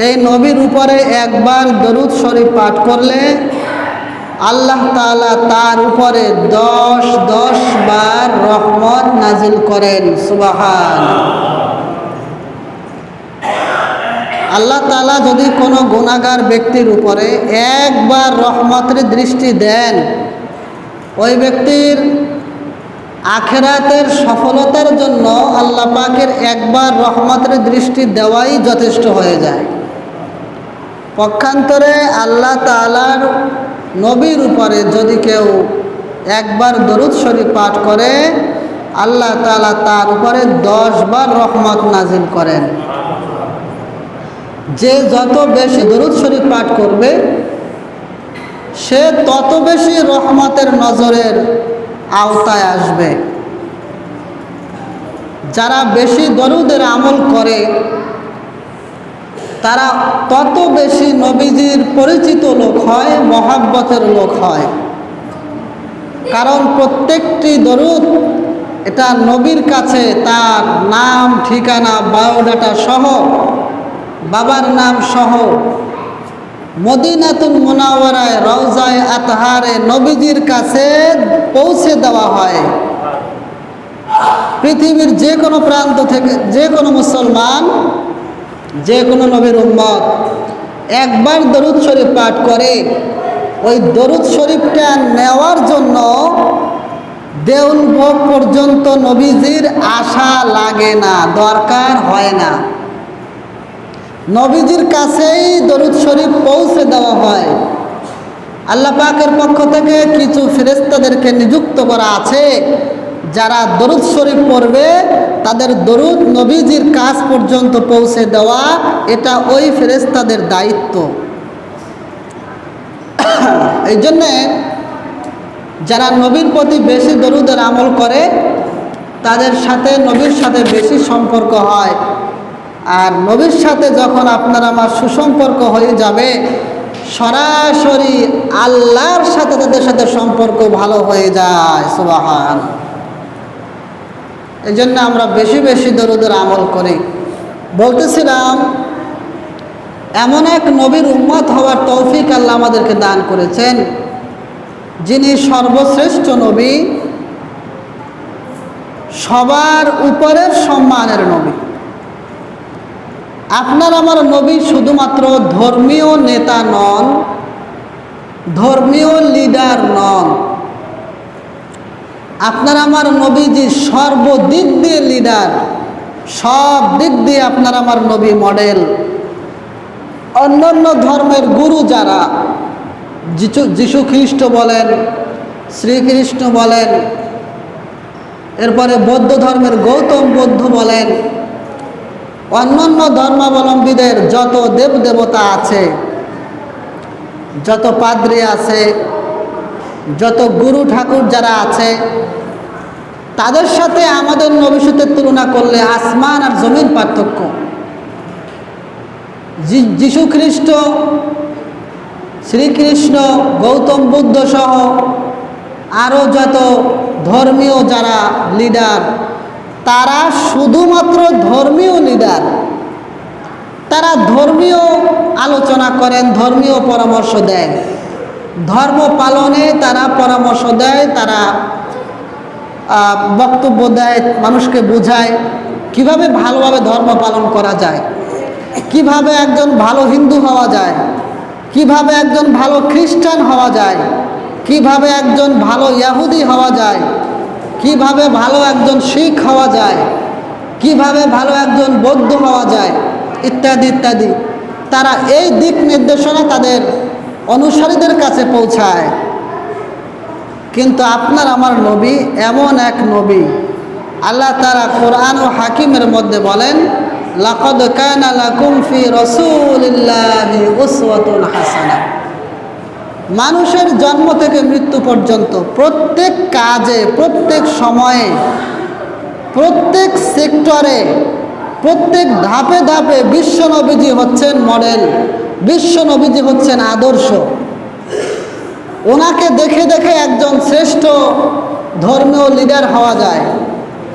এই নবীর উপরে একবার দরুদ শরীফ পাঠ করলে আল্লাহ তাআলা তার উপরে 10 বার রহমত নাজিল করেন। সুবহানাল্লাহ। আল্লাহ তাআলা যদি কোনো গুনাহগার ব্যক্তির উপরে একবার রহমতের দৃষ্টি দেন, ওই ব্যক্তির আখিরাতের সফলতার জন্য আল্লাহ পাকের একবার রহমতের দৃষ্টি দেওয়াই যথেষ্ট হয়ে যায়। পক্ষান্তরে আল্লাহ তাআলার নবীর উপরে যদি কেউ একবার দরুদ শরীফ পাঠ করে, আল্লাহ তাআলা তার উপরে 10 বার রহমত নাজিল করেন। যে যত বেশি দরুদ শরীফ পাঠ করবে, সে তত বেশি রহমতের নজরের আওতায় আসবে। যারা বেশি দরুদের আমল করে, তারা তত বেশি নবীজির পরিচিত লোক হয়, মহাব্বতের লোক হয়। কারণ প্রত্যেকটি দরুদ এটা নবীর কাছে তার নাম, ঠিকানা, বায়োডাটা সহ, বাবার নাম সহ মদিনাতুল মুনাওয়ারায় রওজায়ে আতহারে নবীজির কাছে পৌঁছে দেওয়া হয়। পৃথিবীর যে কোনো প্রান্ত থেকে যে কোনো মুসলমান, যে কোনো নবীর উম্মত একবার দরুদ শরীফ পাঠ করে, ওই দরুদ শরীফটা নেওয়ার জন্য দেউলভোগ পর্যন্ত নবীজির আশা লাগে না, দরকার হয় না। নবীজির কাছেই দরুদ শরীফ পৌঁছে দেওয়া হয়। আল্লাহ পাকের পক্ষ থেকে কিছু ফেরেশতাদেরকে নিযুক্ত করা আছে, যারা দরুদ শরীফ পড়বে তাদের দরুদ নবীজির কাছ পর্যন্ত পৌঁছে দেওয়া, এটা ওই ফেরেশতাদের দায়িত্ব। এই জন্যে যারা নবীর প্রতি বেশি দরুদের আমল করে, তাদের সাথে নবীর সাথে বেশি সম্পর্ক হয়। আর নবীর সাথে যখন আপনার আমার সুসম্পর্ক হয়ে যাবে, সরাসরি আল্লাহর সাথে তাদের সাথে সম্পর্ক ভালো হয়ে যায়। সুবহানাল্লাহ। এই জন্য আমরা বেশি বেশি দরুদের আমল করি। বলতেছিলাম, এমন এক নবীর উম্মত হওয়ার তৌফিক আল্লাহ আমাদেরকে দান করেছেন, যিনি সর্বশ্রেষ্ঠ নবী, সবার উপরের সম্মানের নবী। আপনার আমার নবী শুধুমাত্র ধর্মীয় নেতা নন, ধর্মীয় লিডার নন। আপনার আমার নবীজি সর্বদিক দিয়ে লিডার, সব দিক দিয়ে আপনার আমার নবী মডেল। অন্যান্য ধর্মের গুরু যারা, যিশু খ্রিস্ট বলেন, শ্রীকৃষ্ণ বলেন, এরপরে বৌদ্ধ ধর্মের গৌতম বুদ্ধ বলেন, অন্যান্য ধর্মাবলম্বীদের যত দেবদেবতা আছে, যত পাদ্রী আছে, যত গুরু ঠাকুর যারা আছে, তাদের সাথে আমাদের নবীর সাথে তুলনা করলে আসমান আর জমিন পার্থক্য। যিশু খ্রিস্ট, শ্রীকৃষ্ণ, গৌতম বুদ্ধ সহ আরও যত ধর্মীয় যারা লিডার, তারা শুধুমাত্র ধর্মীয় লিডার। তারা ধর্মীয় আলোচনা করেন, ধর্মীয় পরামর্শ দেয়, ধর্ম পালনে তারা পরামর্শ দেয়, তারা বক্তব্য দেয়, মানুষকে বোঝায় কিভাবে ভালোভাবে ধর্ম পালন করা যায়, কিভাবে একজন ভালো হিন্দু হওয়া যায়, কিভাবে একজন ভালো খ্রিস্টান হওয়া যায়, কিভাবে একজন ভালো ইহুদি হওয়া যায়, কিভাবে ভালো একজন শিখ হওয়া যায়, কিভাবে ভালো একজন বৌদ্ধ হওয়া যায়, ইত্যাদি ইত্যাদি। তারা এই দিক নির্দেশনা তাদের অনুসারীদের কাছে পৌঁছায়। কিন্তু আপনার আমার নবী এমন এক নবী, আল্লাহ তাআলা কোরআন ও হাকিমের মধ্যে বলেন, লাকাদ কানা লাকুম ফি রাসূলিল্লাহি উসওয়াতুন হাসানাহ। মানুষের জন্ম থেকে মৃত্যু পর্যন্ত প্রত্যেক কাজে, প্রত্যেক সময়ে, প্রত্যেক সেক্টরে, প্রত্যেক ধাপে ধাপে বিশ্বনবীজি হচ্ছেন মডেল, বিশ্বনবীজি হচ্ছেন আদর্শ। ওনাকে দেখে দেখে একজন শ্রেষ্ঠ ধর্মীয় লিডার হওয়া যায়।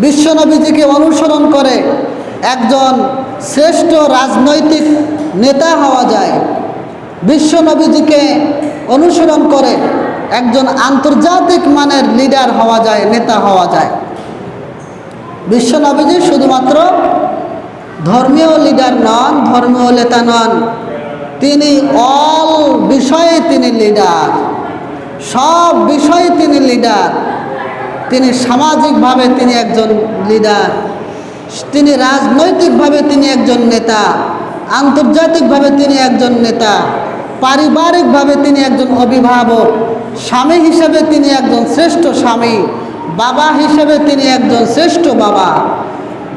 বিশ্বনবীজিকে অনুসরণ করে একজন শ্রেষ্ঠ রাজনৈতিক নেতা হওয়া যায়, বিশ্ব নবীজিকে অনুসরণ করে একজন আন্তর্জাতিক মানের লিডার হওয়া যায়, নেতা হওয়া যায়। বিশ্ব নবীজি শুধুমাত্র ধর্মীয় লিডার নন, ধর্মীয় নেতা নন, তিনি অল বিষয়ে তিনি লিডার, সব বিষয়ে তিনি লিডার। তিনি সামাজিকভাবে তিনি একজন লিডার, তিনি রাজনৈতিকভাবে তিনি একজন নেতা, আন্তর্জাতিকভাবে তিনি একজন নেতা, পারিবারিকভাবে তিনি একজন অভিভাবক, স্বামী হিসেবে তিনি একজন শ্রেষ্ঠ স্বামী, বাবা হিসেবে তিনি একজন শ্রেষ্ঠ বাবা,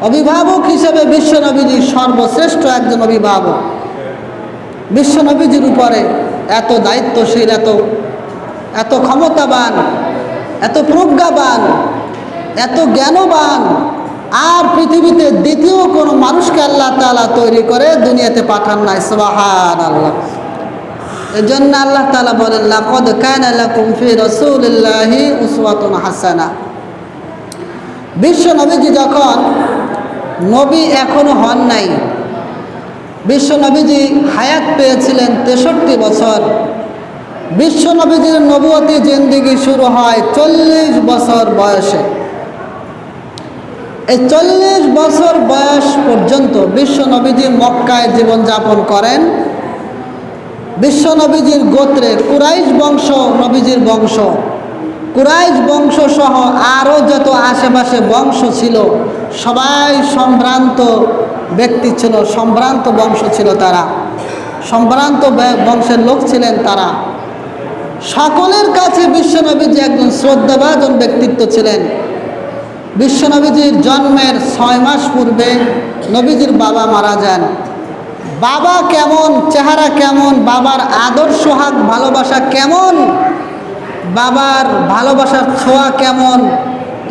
অভিভাবক হিসেবে বিশ্বনবীজি সর্বশ্রেষ্ঠ একজন অভিভাবক। বিশ্বনবীজির উপরে এত দায়িত্বশীল, এত ক্ষমতাবান, এত প্রজ্ঞাবান, এত জ্ঞানবান আর পৃথিবীতে দ্বিতীয় কোনো মানুষকে আল্লাহ তাআলা তৈরি করে দুনিয়াতে পাঠান নাই। সুবহানাল্লাহ। এজন্য আল্লাহ তাআলা বলেন, লাকাদ কানা লাকুম ফি রাসূলিল্লাহি উসওয়াতুন হাসানাহ। বিশ্ব নবীজি যখন নবী এখনো হন নাই, বিশ্ব নবীজি হায়াত পেয়েছিলেন 63 বছর। বিশ্ব নবীজির নবুয়তি জিন্দেগি শুরু হয় 40 বছর বয়সে। এই 40 বছর বয়স পর্যন্ত বিশ্ব নবীজি মক্কায় জীবনযাপন করেন। বিশ্ব নবীজির গোত্রে কুরাইশ বংশ নবীজির বংশ, কুরাইশ বংশ সহ আরও যত আশেপাশে বংশ ছিল সবাই সম্ভ্রান্ত ব্যক্তি ছিল, সম্ভ্রান্ত বংশ ছিল, তারা সম্ভ্রান্ত বংশের লোক ছিলেন। তারা সকলের কাছে বিশ্বনবীজি একজন শ্রদ্ধাভাজন ব্যক্তিত্ব ছিলেন। বিশ্বনবীজির জন্মের 6 মাস পূর্বে নবীজির বাবা মারা যান। বাবা কেমন, চেহারা কেমন, বাবার আদর সোহাগ ভালোবাসা কেমন, বাবার ভালোবাসার ছোঁয়া কেমন,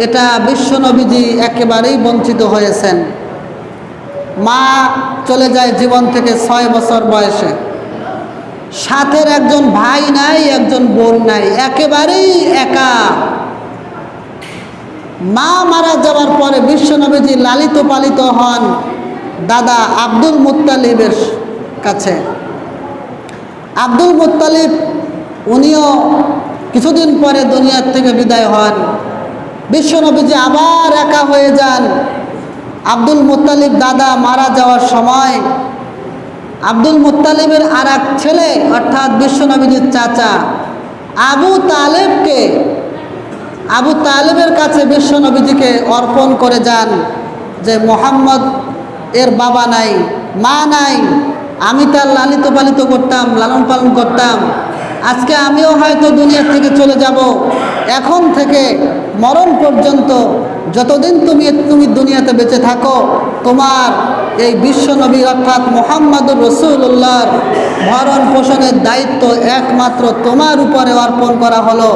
এটা বিশ্বনবীজি একেবারেই বঞ্চিত হয়েছেন। মা চলে যায় জীবন থেকে 6 বছর বয়সে। সাথের একজন ভাই নাই, একজন বোন নাই, একেবারেই একা। মা মারা যাওয়ার পরে বিশ্বনবীজি লালিত পালিত হন দাদা আব্দুল মুত্তালিবের কাছে। আব্দুল মুত্তালিব উনিও কিছুদিন পরে দুনিয়ার থেকে বিদায় হন। বিশ্বনবীজি আবার একা হয়ে যান। আব্দুল মুত্তালিব দাদা মারা যাওয়ার সময় আব্দুল মুত্তালিবের আর এক ছেলে অর্থাৎ বিশ্বনবীজির চাচা আবু তালেবকে, আবু তালেবের কাছে বিশ্বনবীজিকে অর্পণ করে যান যে মোহাম্মদ এর বাবা নাই, মা নাই, আমি তার লালিত পালিত করতাম, লালন পালন করতাম, আজকে আমিও হয়তো দুনিয়া থেকে চলে যাব। এখন থেকে মরণ পর্যন্ত যতদিন তুমি দুনিয়াতে বেঁচে থাকো, তোমার এই বিশ্বনবী অর্থাৎ মোহাম্মদুর রাসূলুল্লাহর ভরণ পোষণের দায়িত্ব একমাত্র তোমার উপরে অর্পণ করা হলো।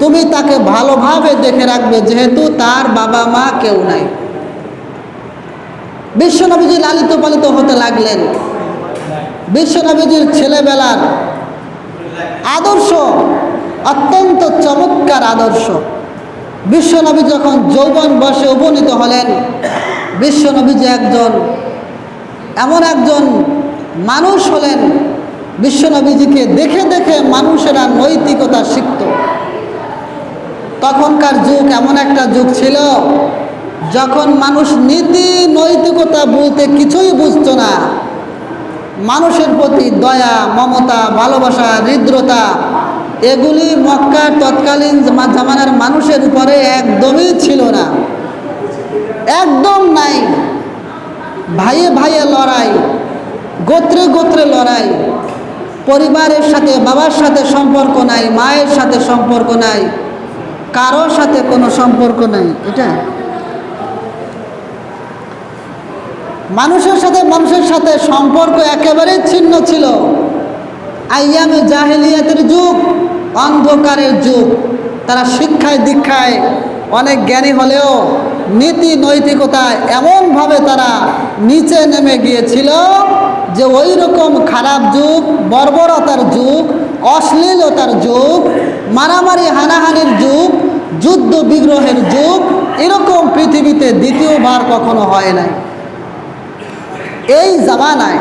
তুমি তাকে ভালোভাবে দেখে রাখবে, যেহেতু তার বাবা মা কেউ নাই। বিশ্বনবীজি লালিত পালিত হতে লাগলেন। বিশ্বনবীজির ছেলেবেলার আদর্শ অত্যন্ত চমৎকার আদর্শ। বিশ্বনবী যখন যৌবন বয়সে উপনীত হলেন, বিশ্বনবীজি এমন একজন মানুষ হলেন, বিশ্বনবীজিকে দেখে দেখে মানুষেরা নৈতিকতা শিখত। তখনকার যুগ এমন একটা যুগ ছিল যখন মানুষ নীতি নৈতিকতা বলতে কিছুই বুঝত না। মানুষের প্রতি দয়া, মমতা, ভালোবাসা, হৃদ্রতা এগুলি মক্কার তৎকালীন জামানার মানুষের উপরে একদমই ছিল না, একদম নাই। ভাইয়ে ভাইয়ে লড়াই, গোত্রে গোত্রে লড়াই, পরিবারের সাথে বাবার সাথে সম্পর্ক নাই, মায়ের সাথে সম্পর্ক নাই, কারোর সাথে কোনো সম্পর্ক নাই। এটা মানুষের সাথে সম্পর্ক একেবারেই ছিন্ন ছিল। আইয়ামে জাহেলিয়াতের যুগ, অন্ধকারের যুগ। তারা শিক্ষায় দীক্ষায় অনেক জ্ঞানী হলেও নীতি নৈতিকতায় এমনভাবে তারা নিচে নেমে গিয়েছিল যে ওই রকম খারাপ যুগ, বর্বরতার যুগ, অশ্লীলতার যুগ, মারামারি হানাহানির যুগ, যুদ্ধ বিগ্রহের যুগ এরকম পৃথিবীতে দ্বিতীয়বার কখনো হয় নাই। এই জামানায়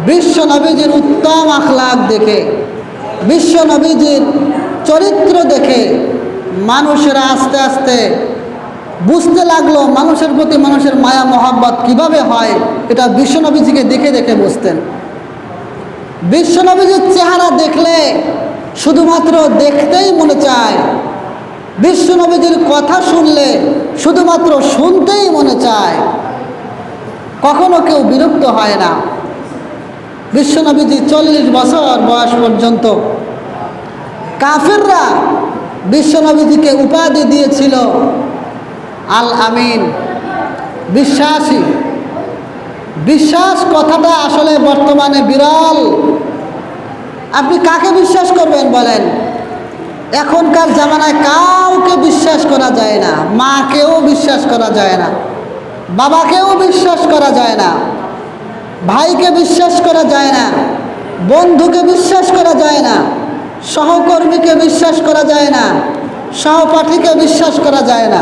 বিশ্ব নবীজির উত্তম আখলাক দেখে, বিশ্ব নবীজির চরিত্র দেখে মানুষেরা আস্তে আস্তে বুঝতে লাগলো মানুষের প্রতি মানুষের মায়া মহাব্বত কিভাবে হয়। এটা বিশ্ব নবীজিকে দেখে দেখে বুঝতেন। বিশ্ব নবীজির চেহারা দেখলে শুধুমাত্র দেখতেই মনে চায়, বিশ্ব নবীজির কথা শুনলে শুধুমাত্র শুনতেই মনে চায়, কখনো কেউ বিরক্ত হয় না। বিশ্ব নবীজি 40 বছর বয়স পর্যন্ত কাফিররা বিশ্ব নবীজিকে উপাধি দিয়েছিল আল আমিন, বিশ্বাসী। বিশ্বাস কথাটা আসলে বর্তমানে বিরল। আপনি কাকে বিশ্বাস করবেন বলেন? এখনকার জামানায় কাউকে বিশ্বাস করা যায় না। মাকেও বিশ্বাস করা যায় না, বাবাকেও বিশ্বাস করা যায় না, ভাইকে বিশ্বাস করা যায় না, বন্ধুকে বিশ্বাস করা যায় না, সহকর্মীকে বিশ্বাস করা যায় না, সহপাঠীকে বিশ্বাস করা যায় না।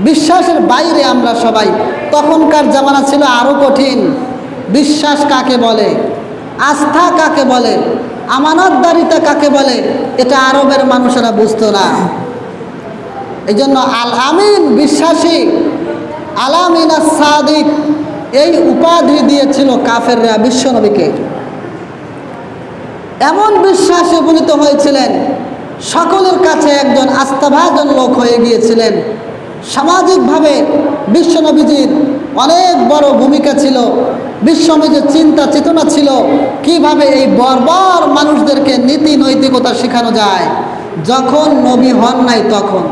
বিশ্বাসের বাইরে আমরা সবাই। তখনকার জামানা ছিল আরও কঠিন। বিশ্বাস কাকে বলে, আস্থা কাকে বলে, আমানতদারিতা কাকে বলে, এটা আরবের মানুষেরা বুঝতো না। এই জন্য আল আমিন, বিশ্বাসী, আল আমিন আস-সাদিক, এই উপাধি দিয়েছিল কাফেররা বিশ্বনবীকে। এমন বিশ্বাসে উপনীত হয়েছিলেন, সকলের কাছে একজন আস্থাভাজন লোক হয়ে গিয়েছিলেন। সামাজিকভাবে বিশ্বনবীজির অনেক বড় ভূমিকা ছিল। বিশ্বনবীজির চিন্তা চেতনা ছিল কিভাবে এই বর্বর মানুষদেরকে নীতি নৈতিকতা শেখানো যায়। যখন নবী হন নাই তখন